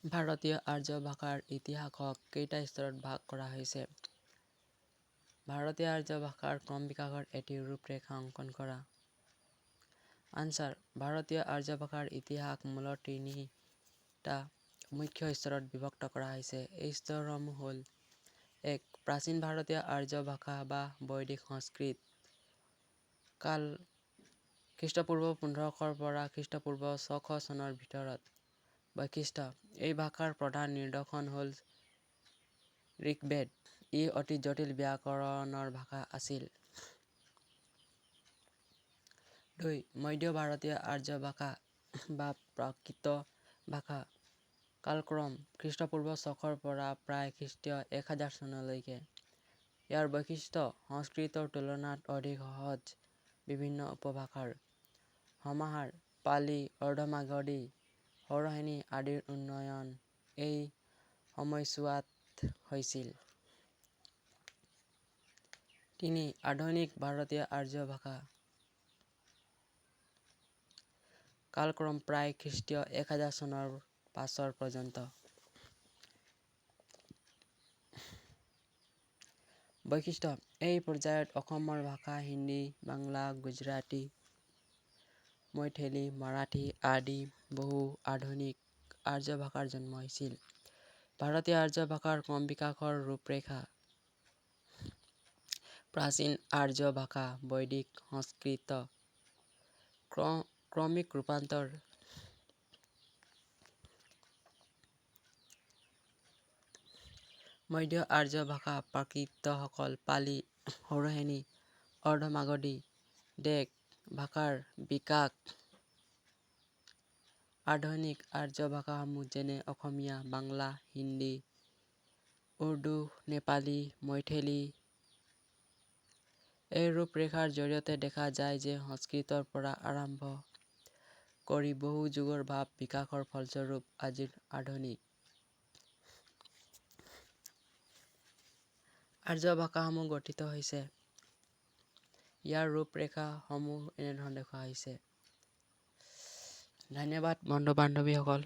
ভাৰতীয় আৰ্য ভাষাৰ ইতিহাসক কেইটা স্তৰত ভাগ কৰা হৈছে? ভাৰতীয় আৰ্য ভাষাৰ ক্ৰম বিকাশৰ এটি ৰূপৰেখা অংকন কৰা। আনচাৰ: ভাৰতীয় আৰ্য ভাষাৰ ইতিহাস মূলতঃ তিনিটা মুখ্য স্তৰত বিভক্ত কৰা হৈছে। এই স্তৰসমূহ হ'ল: ১. প্ৰাচীন ভাৰতীয় আৰ্য ভাষা বা বৈদিক সংস্কৃত কাল খ্ৰীষ্টপূৰ্ব ১৫০০ পৰা খ্ৰীষ্টপূৰ্ব ৬০০ চনৰ ভিতৰত। বৈশিষ্ট্য: এই ভাষাৰ প্ৰধান নিদৰ্শন হ'ল ঋগ্বেদ। ই অতি জটিল ব্যাকৰণৰ ভাষা আছিল। ২. মধ্য ভাৰতীয় আৰ্য ভাষা বা প্ৰাকৃত ভাষা কালক্ৰম খ্ৰীষ্টপূৰ্ব ৬০০ পৰা প্ৰায় খ্ৰীষ্টীয় ১০০০ চনলৈকে। ইয়াৰ বৈশিষ্ট্য: সংস্কৃতৰ তুলনাত অধিক সহজ। বিভিন্ন উপভাষাৰ সমাহাৰ: পালি, অৰ্ধমাগধী, সৌৰসেনী আদিৰ উন্নয়ন এই সময়ছোৱাত হৈছিল। ৩. আধুনিক ভাৰতীয় আৰ্য ভাষা কালক্ৰম প্ৰায় খ্ৰীষ্টীয় ১০০০ চনৰ পাছৰ পৰ্যন্ত। বৈশিষ্ট্য: এই পৰ্যায়ত অসমৰ ভাষা হিন্দী, বাংলা, গুজৰাটী, মৈথিলী, মাৰাঠী আদি বহু আধুনিক আৰ্য ভাষাৰ জন্ম হৈছিল। ভাৰতীয় আৰ্য ভাষাৰ ক্ৰম বিকাশৰ ৰূপৰেখা: প্ৰাচীন আৰ্য ভাষা বৈদিক সংস্কৃত ক্ৰমিক ৰূপান্তৰ। মধ্য আৰ্য ভাষা প্ৰাকৃতসকল পালি, সৌৰসেনী, অৰ্ধমাগধী দেশ ভাষাৰ বিকাশ। আধুনিক আৰ্য ভাষাসমূহ যেনে অসমীয়া, বাংলা, হিন্দী, উৰ্দু, নেপালী, মৈথিলী। এই ৰূপৰেখাৰ জৰিয়তে দেখা যায় যে সংস্কৃতৰ পৰা আৰম্ভ কৰি বহু যুগৰ ভাৱ বিকাশৰ ফলস্বৰূপ আজিৰ আধুনিক আৰ্য ভাষাসমূহ গঠিত হৈছে। ইয়াৰ ৰূপৰেখাসমূহ এনেধৰণে দেখুওৱা হৈছে। ধন্যবাদ বন্ধু বান্ধৱীসকল।